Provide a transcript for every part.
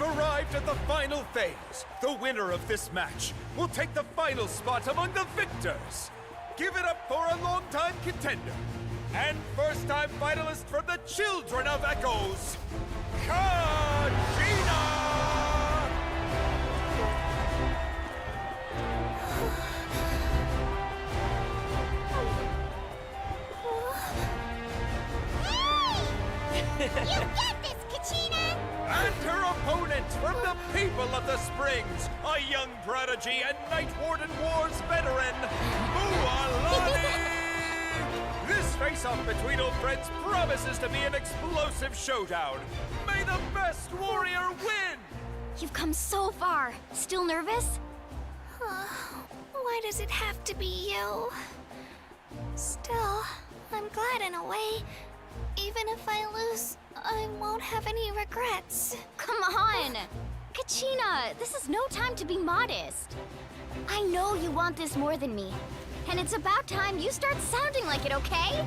We've arrived at the final phase. The winner of this match will take the final spot among the victors. Give it up for a long-time contender and first-time finalist from the Children of Echoes, Kachina! You get this, Kachina! And her opponent from the people of the Springs, a young prodigy and Night Warden Wars veteran, Mualani! This face-off between old friends promises to be an explosive showdown. May the best warrior win! You've come so far. Still nervous? Why does it have to be you? Still, I'm glad in a way. Even if I lose, I won't have any regrets. Come on! Kachina, this is no time to be modest. I know you want this more than me. And it's about time you start sounding like it, okay? I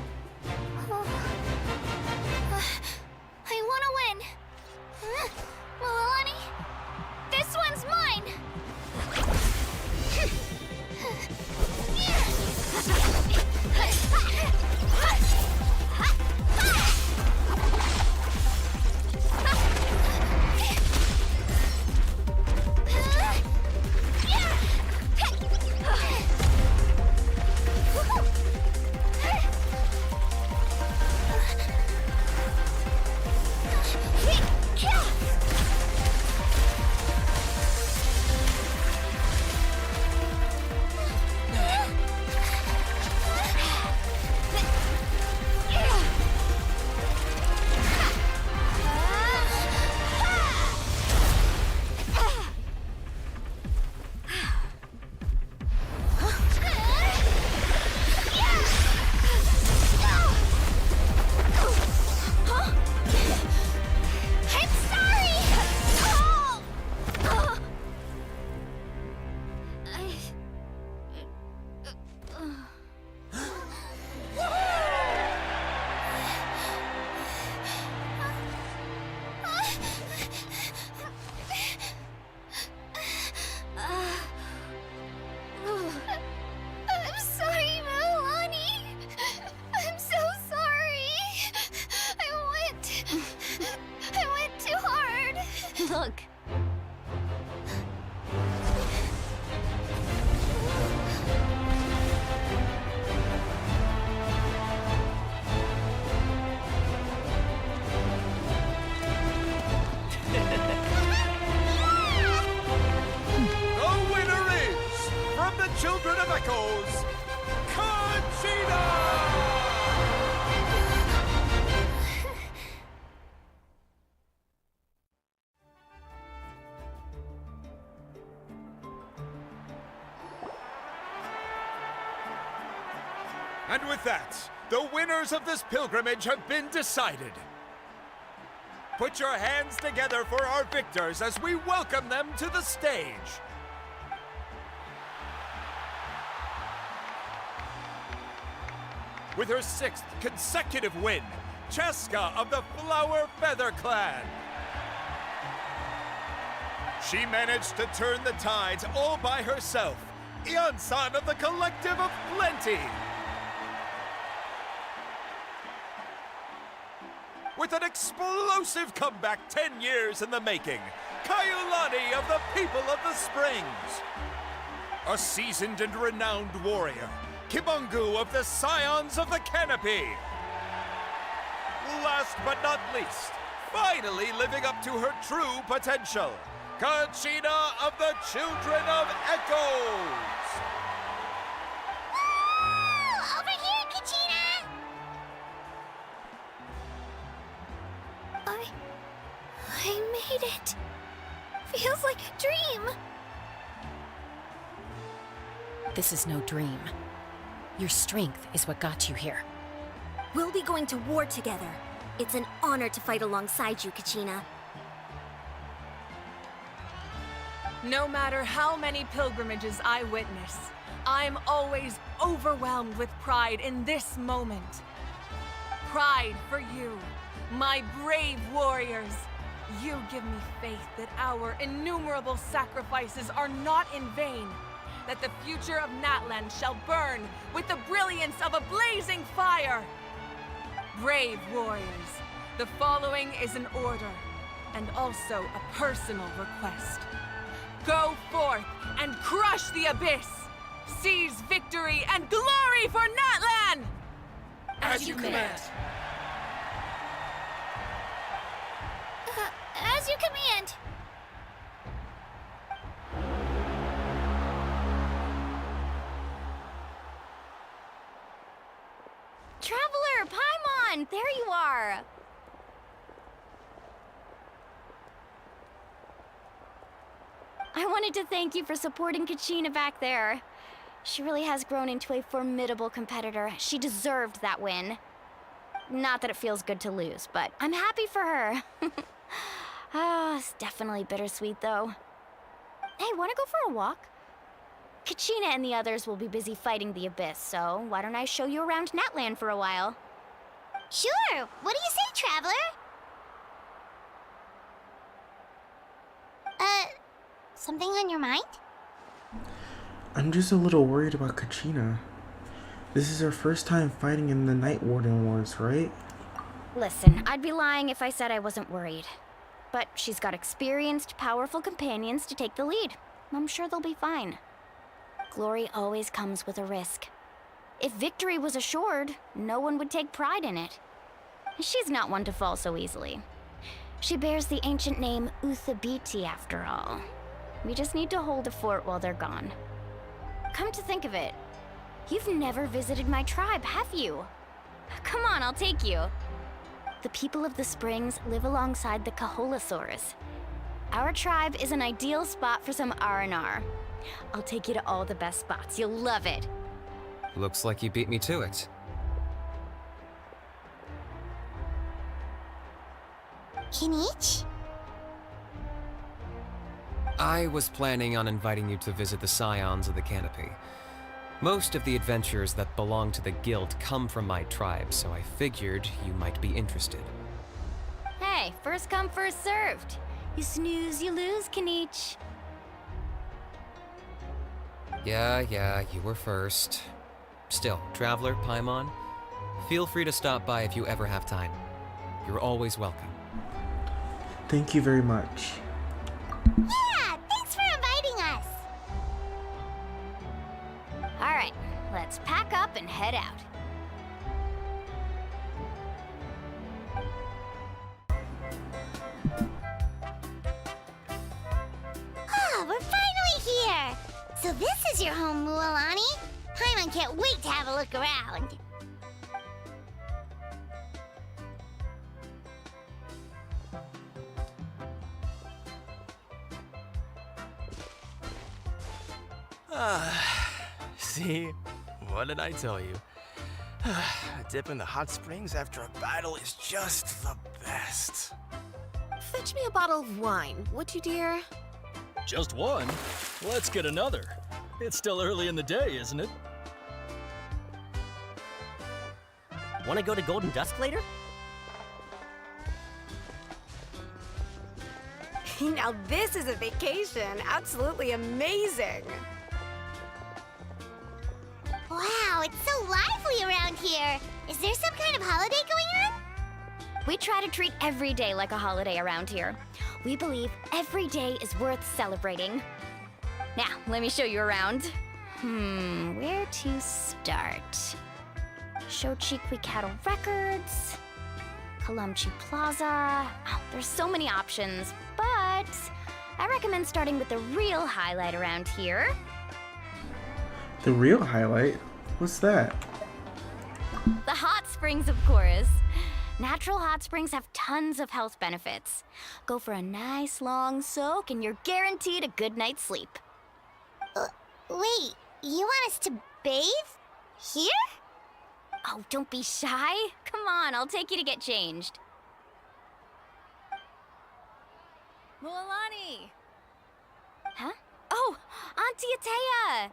want to win. Mualani, this one's mine! Look. The winner is, from the Children of Echoes, Kachina! And with that, the winners of this pilgrimage have been decided. Put your hands together for our victors as we welcome them to the stage. With her 6th consecutive win, Cheska of the Flower Feather Clan. She managed to turn the tides all by herself. Ian-san of the Collective of Plenty. With an explosive comeback 10 years in the making, Kayulani of the People of the Springs. A seasoned and renowned warrior, Kibangu of the Scions of the Canopy. Last but not least, finally living up to her true potential, Kachina of the Children of Echoes. Woo! Over here, Kachina! I made it. Feels like a dream. This is no dream. Your strength is what got you here. We'll be going to war together. It's an honor to fight alongside you, Kachina. No matter how many pilgrimages I witness, I'm always overwhelmed with pride in this moment. Pride for you, my brave warriors. You give me faith that our innumerable sacrifices are not in vain, that the future of Natlan shall burn with the brilliance of a blazing fire. Brave warriors, the following is an order, and also a personal request. Go forth and crush the abyss! Seize victory and glory for Natlan! As you command. As you command. Traveler, Paimon, there you are. I wanted to thank you for supporting Kachina back there. She really has grown into a formidable competitor. She deserved that win. Not that it feels good to lose, but I'm happy for her. It's definitely bittersweet, though. Hey, wanna go for a walk? Kachina and the others will be busy fighting the Abyss, so why don't I show you around Natlan for a while? Sure! What do you say, Traveler? Something on your mind? I'm just a little worried about Kachina. This is her first time fighting in the Night Warden Wars, right? Listen, I'd be lying if I said I wasn't worried. But she's got experienced, powerful companions to take the lead. I'm sure they'll be fine. Glory always comes with a risk. If victory was assured, no one would take pride in it. She's not one to fall so easily. She bears the ancient name Uthabiti, after all. We just need to hold the fort while they're gone. Come to think of it, you've never visited my tribe, have you? Come on, I'll take you. The people of the Springs live alongside the Kaholasaurus. Our tribe is an ideal spot for some R&R. I'll take you to all the best spots. You'll love it. Looks like you beat me to it. Kinich? I was planning on inviting you to visit the Scions of the Canopy. Most of the adventurers that belong to the guild come from my tribe, so I figured you might be interested. Hey, first come, first served. You snooze, you lose, Kinich. Yeah, you were first. Still, Traveler, Paimon, feel free to stop by if you ever have time. You're always welcome. Thank you very much. Yeah, thanks for inviting us. All right, let's pack up and head out. We're finally here. So this is your home, Mualani. Paimon can't wait to have a look around. See? What did I tell you? A dip in the hot springs after a battle is just the best. Fetch me a bottle of wine, would you, dear? Just one? Let's get another. It's still early in the day, isn't it? Want to go to Golden Dusk later? Now this is a vacation. Absolutely amazing. Wow, it's so lively around here. Is there some kind of holiday going on? We try to treat every day like a holiday around here. We believe every day is worth celebrating. Now, let me show you around. Where to start? Shochiqui Cattle Records, Kalumchi Plaza. Oh, there's so many options, but I recommend starting with the real highlight around here. The real highlight? What's that? The hot springs, of course. Natural hot springs have tons of health benefits. Go for a nice long soak and you're guaranteed a good night's sleep. Wait, you want us to bathe? Here? Oh, don't be shy. Come on, I'll take you to get changed. Mualani! Huh? Oh, Auntie Atea!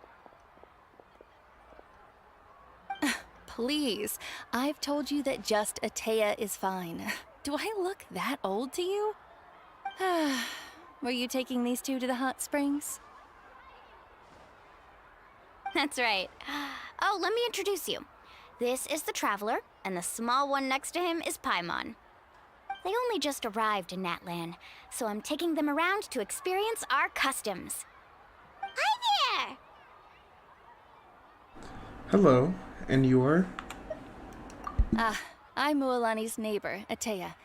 Please, I've told you that just Atea is fine. Do I look that old to you? Were you taking these two to the hot springs? That's right. Oh, let me introduce you. This is the Traveler, and the small one next to him is Paimon. They only just arrived in Natlan, so I'm taking them around to experience our customs. Hi there! Hello, and you are? I'm Mualani's neighbor, Atea.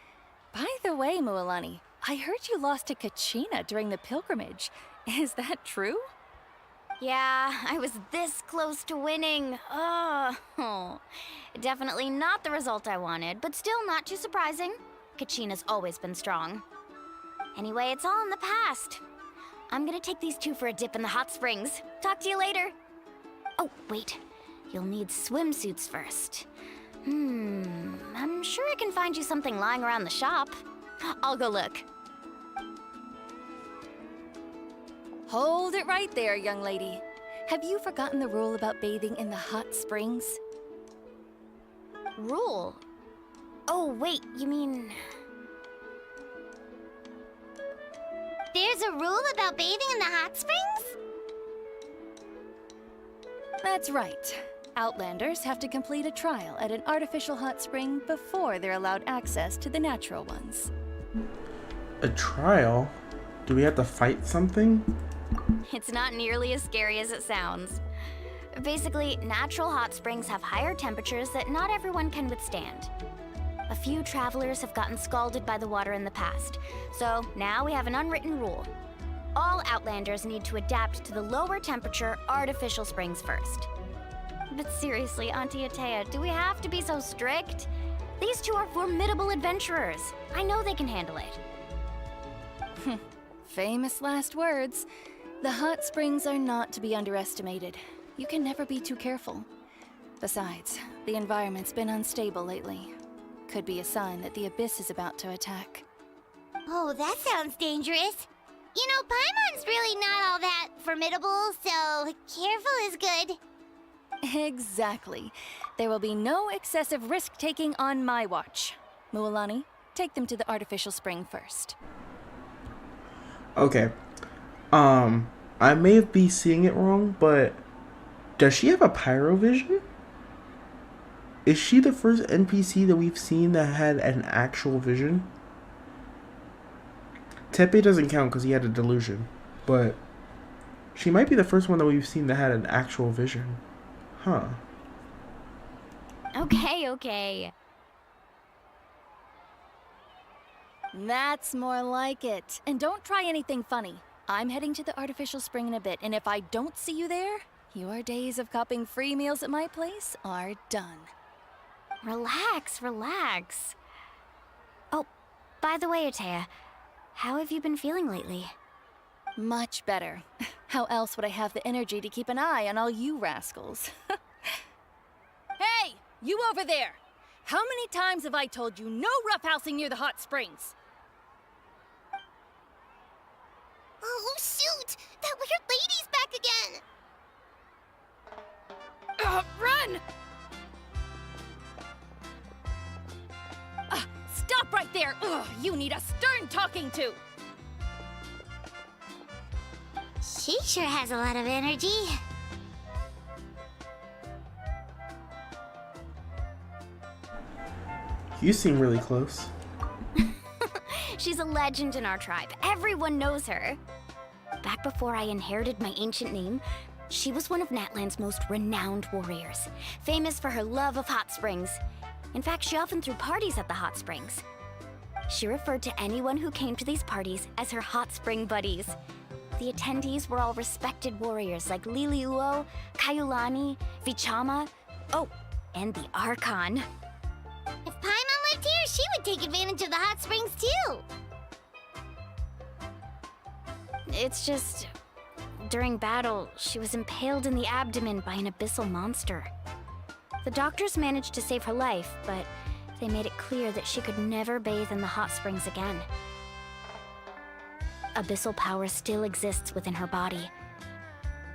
By the way, Mualani, I heard you lost to Kachina during the pilgrimage. Is that true? Yeah, I was this close to winning. Oh, definitely not the result I wanted, but still not too surprising. Kachina's always been strong. Anyway, it's all in the past. I'm gonna take these two for a dip in the hot springs. Talk to you later. Oh, wait. You'll need swimsuits first. I'm sure I can find you something lying around the shop. I'll go look. Hold it right there, young lady. Have you forgotten the rule about bathing in the hot springs? Rule? Oh, wait, you mean... There's a rule about bathing in the hot springs? That's right. Outlanders have to complete a trial at an artificial hot spring before they're allowed access to the natural ones. A trial? Do we have to fight something? It's not nearly as scary as it sounds. Basically, natural hot springs have higher temperatures that not everyone can withstand. A few travelers have gotten scalded by the water in the past, so now we have an unwritten rule. All Outlanders need to adapt to the lower temperature artificial springs first. But seriously, Auntie Atea, do we have to be so strict? These two are formidable adventurers. I know they can handle it. Famous last words. The hot springs are not to be underestimated. You can never be too careful. Besides, the environment's been unstable lately. Could be a sign that the abyss is about to attack. Oh, that sounds dangerous. You know, Paimon's really not all that formidable, so careful is good. Exactly. There will be no excessive risk-taking on my watch. Mualani, take them to the artificial spring first. Okay. I may be seeing it wrong, but does she have a pyrovision? Is she the first NPC that we've seen that had an actual vision? Tepe doesn't count because he had a delusion, but she might be the first one that we've seen that had an actual vision. Huh. Okay. That's more like it. And don't try anything funny. I'm heading to the artificial spring in a bit, and if I don't see you there, your days of copping free meals at my place are done. Relax. Oh, by the way, Atea, how have you been feeling lately? Much better. How else would I have the energy to keep an eye on all you rascals? Hey, you over there! How many times have I told you no roughhousing near the hot springs? Oh, shoot! That weird lady's back again! Run! Stop right there! You need a stern talking to! She sure has a lot of energy. You seem really close. She's a legend in our tribe. Everyone knows her. Back before I inherited my ancient name, she was one of Natlan's most renowned warriors, famous for her love of hot springs. In fact, she often threw parties at the hot springs. She referred to anyone who came to these parties as her hot spring buddies. The attendees were all respected warriors like Liliuo, Kaiulani, Vichama, oh, and the Archon. If Paimon lived here, she would take advantage of the hot springs too. It's just, during battle, she was impaled in the abdomen by an abyssal monster. The doctors managed to save her life, but they made it clear that she could never bathe in the hot springs again. Abyssal power still exists within her body.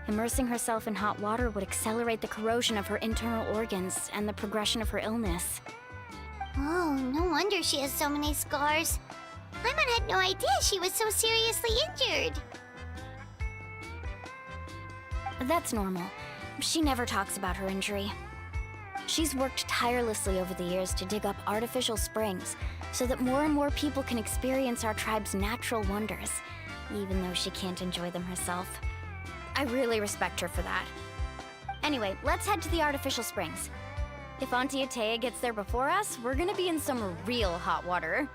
Immersing herself in hot water would accelerate the corrosion of her internal organs and the progression of her illness. Oh, no wonder she has so many scars. Paimon had no idea she was so seriously injured. That's normal. She never talks about her injury. She's worked tirelessly over the years to dig up artificial springs so that more and more people can experience our tribe's natural wonders, even though she can't enjoy them herself. I really respect her for that. Anyway, let's head to the artificial springs. If Auntie Atea gets there before us, we're gonna be in some real hot water.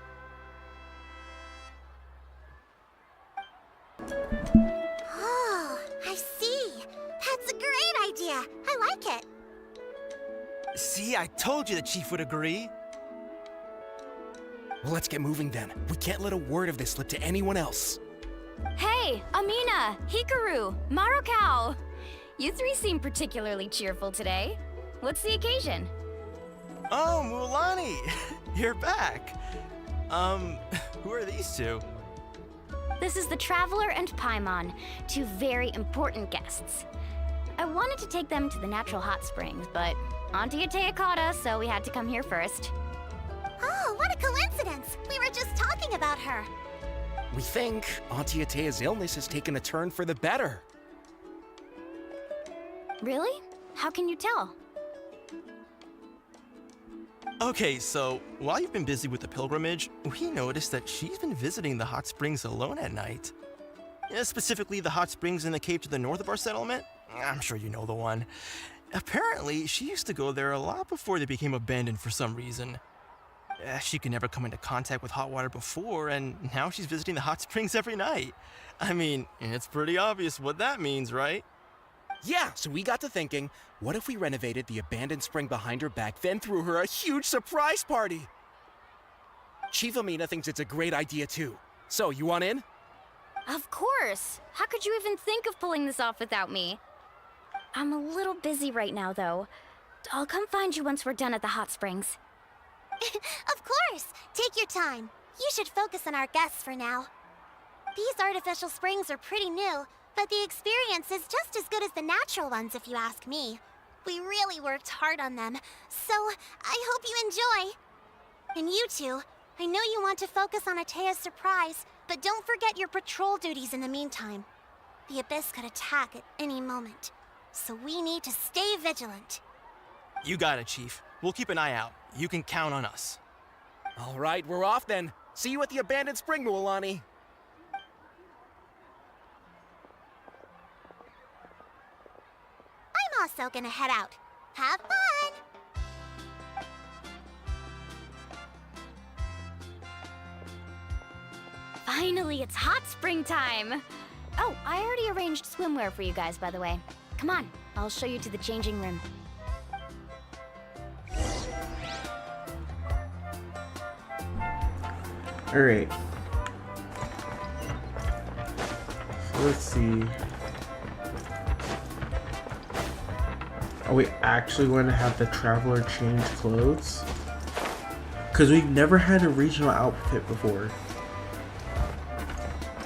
Oh, I see. That's a great idea. I like it. See, I told you the chief would agree. Well, let's get moving then. We can't let a word of this slip to anyone else. Hey, Amina, Hikaru, Marukao! You three seem particularly cheerful today. What's the occasion? Oh, Mulani! You're back. Who are these two? This is the Traveler and Paimon, two very important guests. I wanted to take them to the natural hot springs, but Auntie Atea caught us, so we had to come here first. Oh, what a coincidence! We were just talking about her. We think Auntie Atea's illness has taken a turn for the better. Really? How can you tell? Okay, so while you've been busy with the pilgrimage, we noticed that she's been visiting the hot springs alone at night. Specifically, the hot springs in the cave to the north of our settlement. I'm sure you know the one. Apparently, she used to go there a lot before they became abandoned for some reason. She could never come into contact with hot water before, and now she's visiting the hot springs every night. I mean, it's pretty obvious what that means, right? Yeah, so we got to thinking, what if we renovated the abandoned spring behind her back, then threw her a huge surprise party? Chief Amina thinks it's a great idea too. So, you want in? Of course! How could you even think of pulling this off without me? I'm a little busy right now, though. I'll come find you once we're done at the hot springs. Of course! Take your time. You should focus on our guests for now. These artificial springs are pretty new, but the experience is just as good as the natural ones if you ask me. We really worked hard on them, so I hope you enjoy. And you two, I know you want to focus on Atea's surprise, but don't forget your patrol duties in the meantime. The Abyss could attack at any moment, so we need to stay vigilant. You got it, Chief. We'll keep an eye out. You can count on us. All right, we're off then. See you at the abandoned spring, Mualani. I'm also gonna head out. Have fun! Finally, it's hot spring time! Oh, I already arranged swimwear for you guys, by the way. Come on, I'll show you to the changing room. Alright. So let's see. Are we actually going to have the Traveler change clothes? Because we've never had a regional outfit before.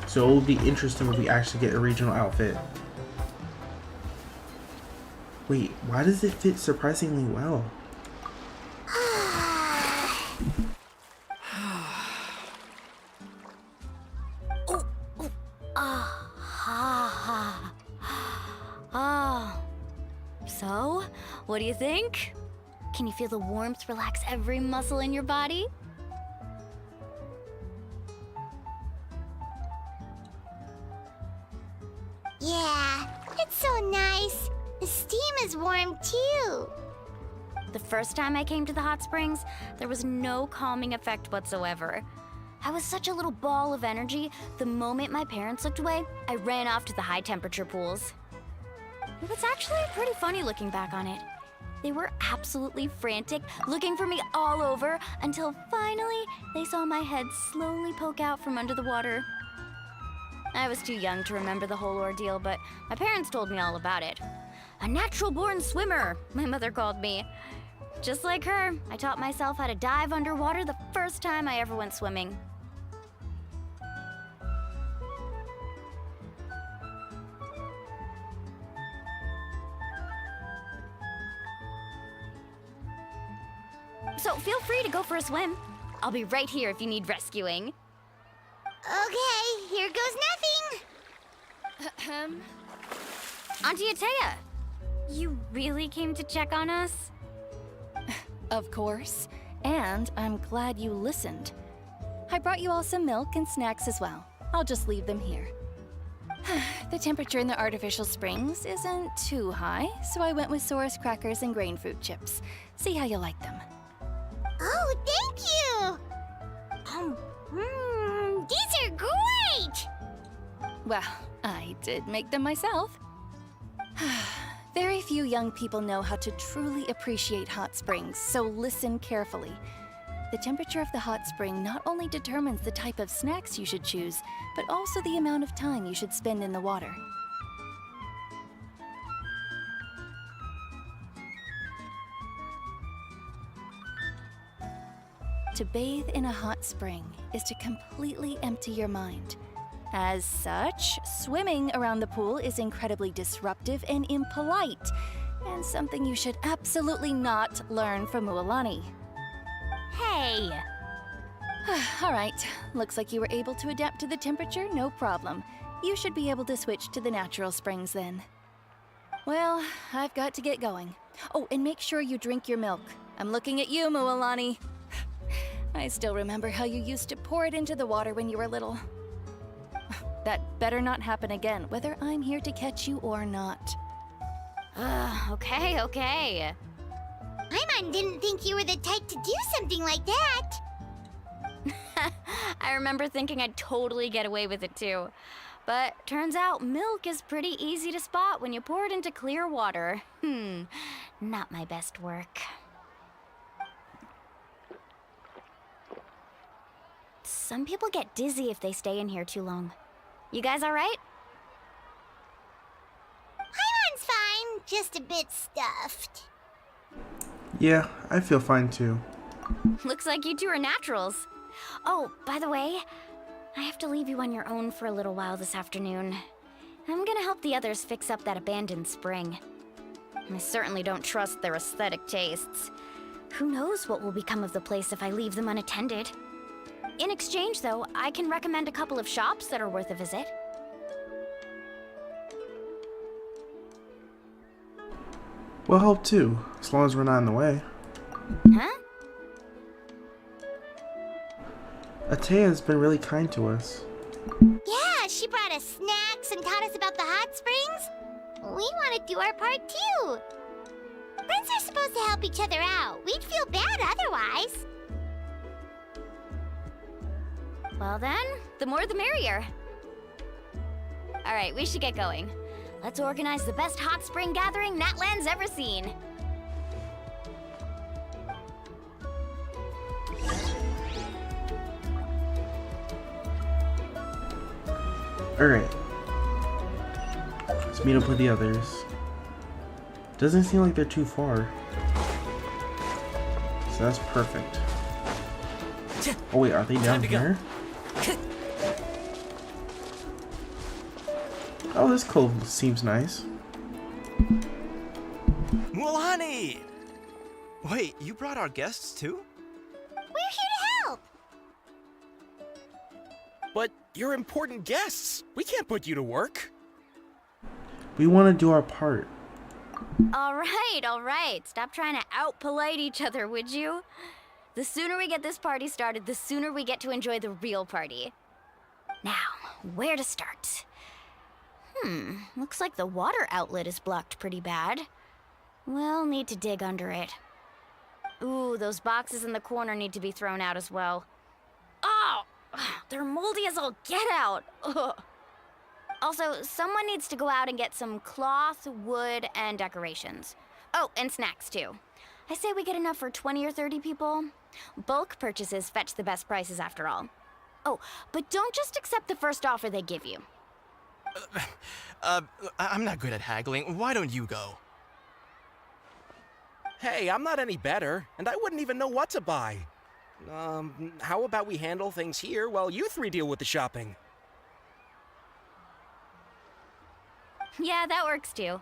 So it will be interesting if we actually get a regional outfit. Wait, why does it fit surprisingly well? So, what do you think? Can you feel the warmth relax every muscle in your body? Yeah, it's so nice. The steam is warm too. The first time I came to the hot springs, there was no calming effect whatsoever. I was such a little ball of energy, the moment my parents looked away, I ran off to the high temperature pools. It was actually pretty funny looking back on it. They were absolutely frantic, looking for me all over, until finally they saw my head slowly poke out from under the water. I was too young to remember the whole ordeal, but my parents told me all about it. A natural-born swimmer, my mother called me. Just like her, I taught myself how to dive underwater the first time I ever went swimming. So feel free to go for a swim. I'll be right here if you need rescuing. Okay, here goes nothing. Auntie Atea, you really came to check on us? Of course. And I'm glad you listened. I brought you all some milk and snacks as well. I'll just leave them here. The temperature in the artificial springs isn't too high, so I went with Saurus crackers and grain fruit chips. See how you like them. Oh, thank you! These are great! Well, I did make them myself. Very few young people know how to truly appreciate hot springs, so listen carefully. The temperature of the hot spring not only determines the type of snacks you should choose, but also the amount of time you should spend in the water. To bathe in a hot spring is to completely empty your mind. As such, swimming around the pool is incredibly disruptive and impolite, and something you should absolutely not learn from Mualani. Hey! All right, looks like you were able to adapt to the temperature, no problem. You should be able to switch to the natural springs then. Well, I've got to get going. Oh, and make sure you drink your milk. I'm looking at you, Mualani. I still remember how you used to pour it into the water when you were little. That better not happen again, whether I'm here to catch you or not. Okay. Paimon didn't think you were the type to do something like that. I remember thinking I'd totally get away with it too. But turns out milk is pretty easy to spot when you pour it into clear water. Not my best work. Some people get dizzy if they stay in here too long. You guys all right? Paimon's fine, just a bit stuffed. Yeah, I feel fine too. Looks like you two are naturals. Oh, by the way, I have to leave you on your own for a little while this afternoon. I'm gonna help the others fix up that abandoned spring. I certainly don't trust their aesthetic tastes. Who knows what will become of the place if I leave them unattended? In exchange, though, I can recommend a couple of shops that are worth a visit. We'll help too, as long as we're not in the way. Huh? Atea's been really kind to us. Yeah, she brought us snacks and taught us about the hot springs. We want to do our part too. Friends are supposed to help each other out. We'd feel bad otherwise. Well then, the more the merrier. All right, we should get going. Let's organize the best hot spring gathering Natland's ever seen. Alright. Let's meet up with the others. Doesn't seem like they're too far. So that's perfect. Oh wait, are they down here? Oh, this cove seems nice. Mualani! Wait, you brought our guests too? We're here to help. But you're important guests. We can't put you to work. We want to do our part. All right. Stop trying to out-polite each other, would you? The sooner we get this party started, the sooner we get to enjoy the real party. Now, where to start? Looks like the water outlet is blocked pretty bad. We'll need to dig under it. Ooh, those boxes in the corner need to be thrown out as well. Oh, they're moldy as all get out. Ugh. Also, someone needs to go out and get some cloth, wood, and decorations. Oh, and snacks too. I say we get enough for 20 or 30 people. Bulk purchases fetch the best prices after all. Oh, but don't just accept the first offer they give you. I'm not good at haggling. Why don't you go? Hey, I'm not any better, and I wouldn't even know what to buy. How about we handle things here while you three deal with the shopping? Yeah, that works too.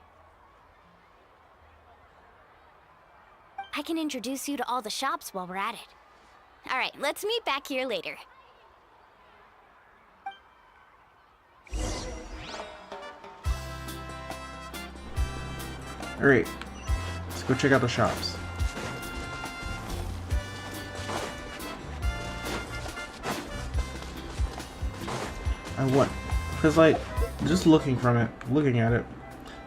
I can introduce you to all the shops while we're at it. All right, let's meet back here later. Alright, let's go check out the shops. I want, because like, just looking at it,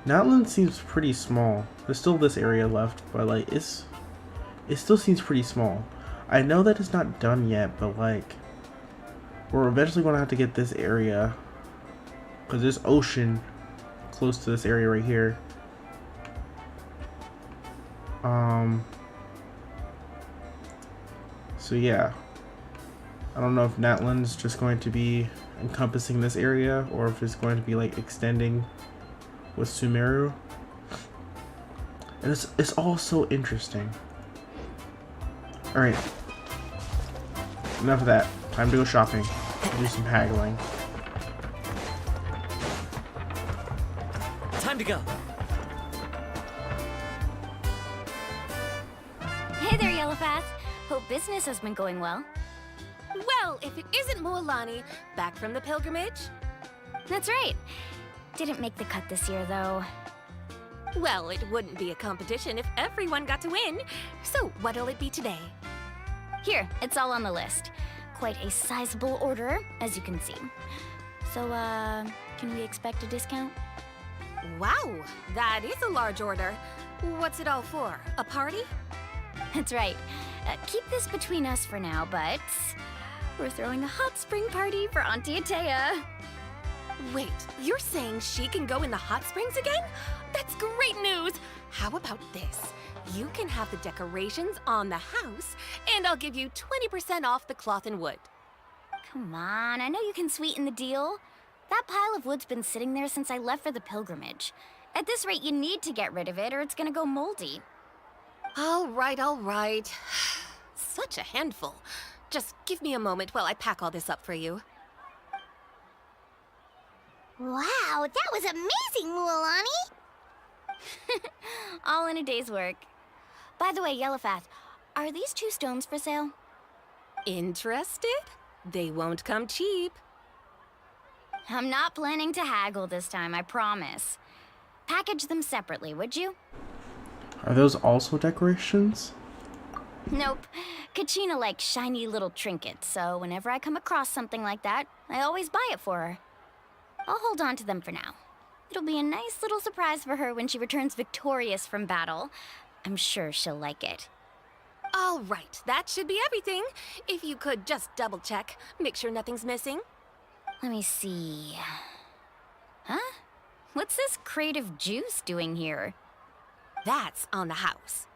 Natlan seems pretty small. There's still this area left, but like, it still seems pretty small. I know that it's not done yet, but like, we're eventually going to have to get this area, because there's ocean close to this area right here. So yeah, I don't know if Natlan's just going to be encompassing this area, or if it's going to be like extending with Sumeru. And it's all so interesting. Alright, enough of that. Time to go shopping. Do some haggling. Time to go. Hey there, Yellowpath. Hope business has been going well. Well, if it isn't Mualani, back from the pilgrimage? That's right. Didn't make the cut this year, though. Well, it wouldn't be a competition if everyone got to win. So, what'll it be today? Here, it's all on the list. Quite a sizable order, as you can see. So, can we expect a discount? Wow, that is a large order. What's it all for? A party? That's right. Keep this between us for now, but we're throwing a hot spring party for Auntie Atea. Wait, you're saying she can go in the hot springs again? That's great news! How about this? You can have the decorations on the house, and I'll give you 20% off the cloth and wood. Come on, I know you can sweeten the deal. That pile of wood's been sitting there since I left for the pilgrimage. At this rate, you need to get rid of it or it's gonna go moldy. All right. Such a handful. Just give me a moment while I pack all this up for you. Wow, that was amazing, Mualani! All in a day's work. By the way, Yellowpath, are these 2 stones for sale? Interested? They won't come cheap. I'm not planning to haggle this time, I promise. Package them separately, would you? Are those also decorations? Nope. Kachina likes shiny little trinkets, so whenever I come across something like that, I always buy it for her. I'll hold on to them for now. It'll be a nice little surprise for her when she returns victorious from battle. I'm sure she'll like it. All right, that should be everything. If you could just double check, make sure nothing's missing. Let me see. Huh? What's this crate of juice doing here? That's on the house.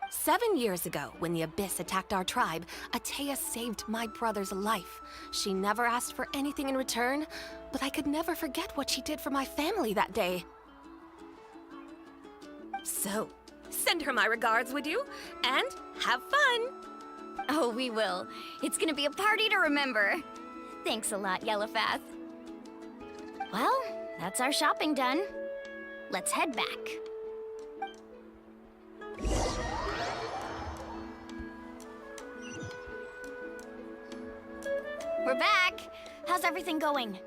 7 years ago, when the Abyss attacked our tribe, Atea saved my brother's life. She never asked for anything in return, but I could never forget what she did for my family that day. So, send her my regards, would you? And have fun! Oh, we will. It's gonna be a party to remember. Thanks a lot, Yellowpath. Well, that's our shopping done. Let's head back. We're back. How's everything going?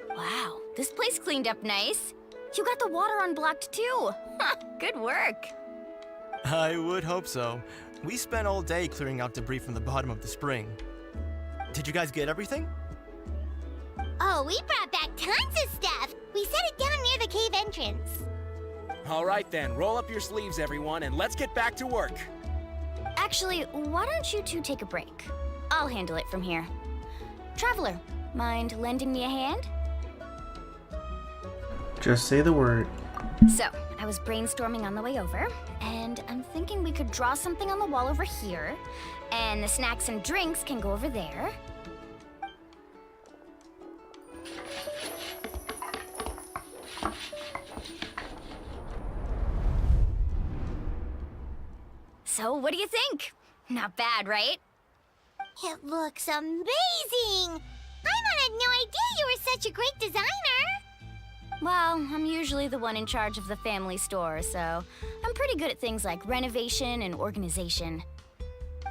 Wow, this place cleaned up nice. You got the water unblocked too. Good work. I would hope so. We spent all day clearing out debris from the bottom of the spring. Did you guys get everything? Oh, we brought back tons of stuff! We set it down near the cave entrance. All right then, roll up your sleeves, everyone, and let's get back to work. Actually, why don't you two take a break? I'll handle it from here. Traveler, mind lending me a hand? Just say the word. So, I was brainstorming on the way over, and I'm thinking we could draw something on the wall over here, and the snacks and drinks can go over there. So, what do you think? Not bad, right? It looks amazing! Paimon had no idea you were such a great designer! Well, I'm usually the one in charge of the family store, so I'm pretty good at things like renovation and organization.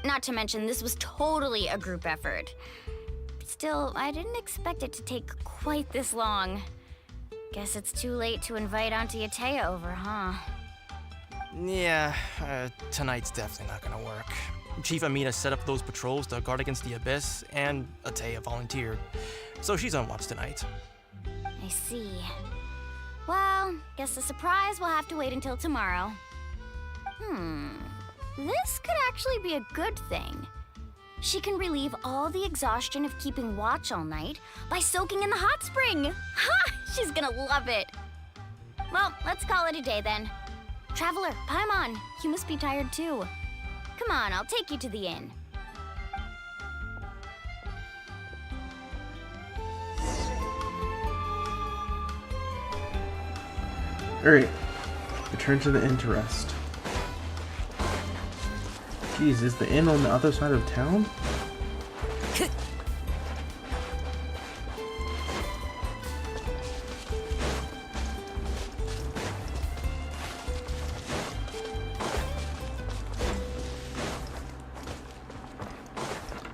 Not to mention, this was totally a group effort. Still, I didn't expect it to take quite this long. Guess it's too late to invite Auntie Atea over, huh? Yeah, tonight's definitely not gonna work. Chief Amina set up those patrols to guard against the Abyss, and Atea volunteered. So she's on watch tonight. I see. Well, guess the surprise will have to wait until tomorrow. This could actually be a good thing. She can relieve all the exhaustion of keeping watch all night by soaking in the hot spring. Ha! She's gonna love it. Well, let's call it a day then. Traveler, Paimon, you must be tired too. Come on, I'll take you to the inn. Alright, return to the inn to rest. Jeez, is the inn on the other side of town?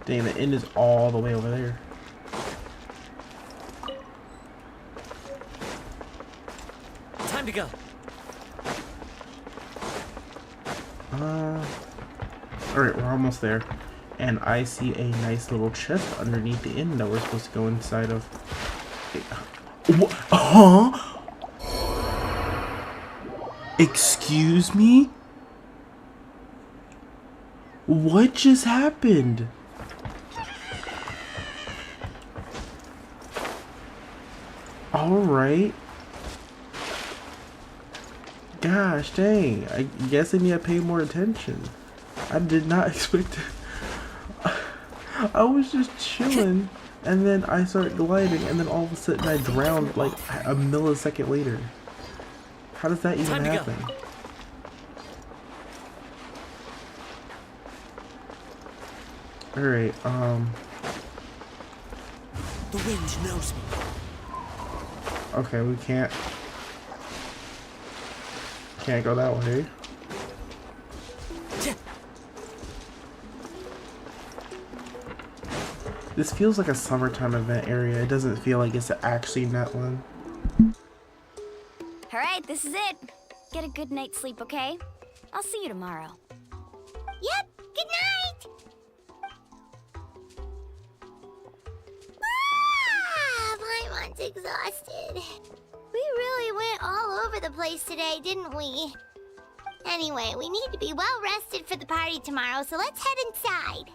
Dang, the inn is all the way over there. Time to go. Alright, we're almost there. And I see a nice little chest underneath the inn that we're supposed to go inside of. What? Huh? Excuse me? What just happened? Alright. Gosh dang, I guess I need to pay more attention. I did not expect it. I was just chilling, and then I started gliding, and then all of a sudden I drowned like a millisecond later. How does that even happen? Alright, The wind knows me. okay, we can't go that way. This feels like a summertime event area. It doesn't feel like it's actually Netland. Alright, this is it. Get a good night's sleep, okay? I'll see you tomorrow. Yep, good night! Paimon's exhausted. We really went all over the place today, didn't we? Anyway, we need to be well rested for the party tomorrow, so let's head inside.